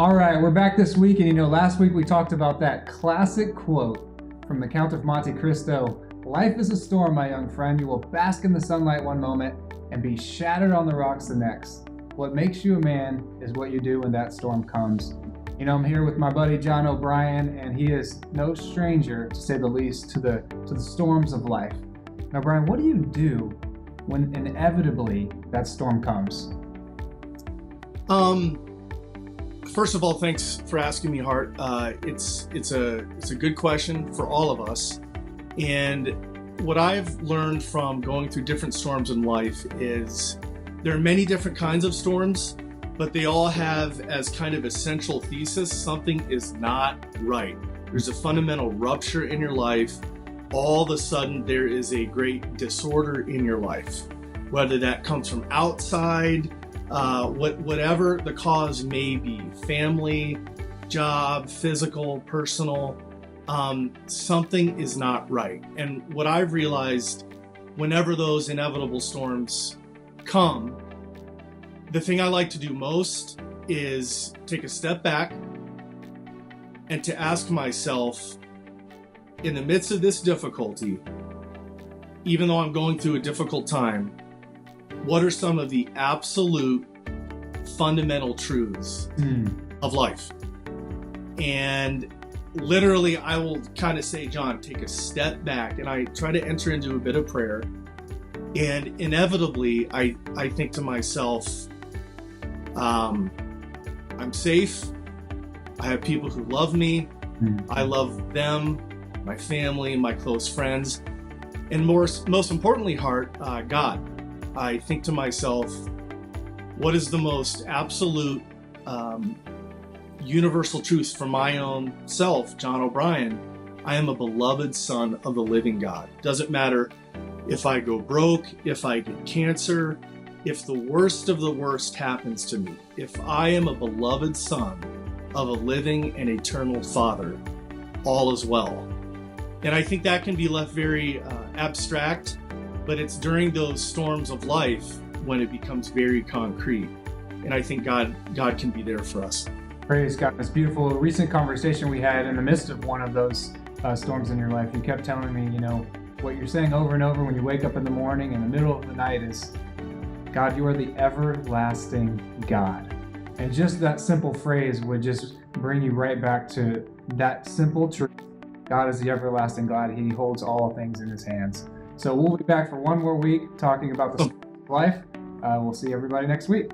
All right, we're back this week, and last week we talked about that classic quote from the Count of Monte Cristo. Life is a storm, my young friend. You will bask in the sunlight one moment and be shattered on the rocks the next. What makes you a man is what you do when that storm comes. I'm here with my buddy John O'Brien, and he is no stranger, to say the least, to the storms of life. Now, Brian, what do you do when inevitably that storm comes? First of all, thanks for asking me, Hart. It's a good question for all of us. And what I've learned from going through different storms in life is there are many different kinds of storms, but they all have as kind of essential thesis, something is not right. There's a fundamental rupture in your life. All of a sudden, there is a great disorder in your life, whether that comes from outside, whatever the cause may be, family, job, physical, personal, something is not right. And what I've realized whenever those inevitable storms come, the thing I like to do most is take a step back and to ask myself, in the midst of this difficulty, even though I'm going through a difficult time, what are some of the absolute fundamental truths of life? And literally, I will kind of say, John, take a step back, and I try to enter into a bit of prayer. And inevitably, I think to myself, I'm safe. I have people who love me. I love them, my family, my close friends. And most importantly, Hart, God. I think to myself, what is the most absolute universal truth for my own self, John O'Brien? I am a beloved son of the living God. Doesn't matter if I go broke, if I get cancer, if the worst of the worst happens to me. If I am a beloved son of a living and eternal Father, all is well. And I think that can be left very abstract, but it's during those storms of life when it becomes very concrete. And I think God can be there for us. Praise God. It's beautiful. A recent conversation we had in the midst of one of those storms in your life, you kept telling me, what you're saying over and over when you wake up in the morning, in the middle of the night is, God, you are the everlasting God. And just that simple phrase would just bring you right back to that simple truth. God is the everlasting God. He holds all things in his hands. So we'll be back for one more week talking about the life. We'll see everybody next week.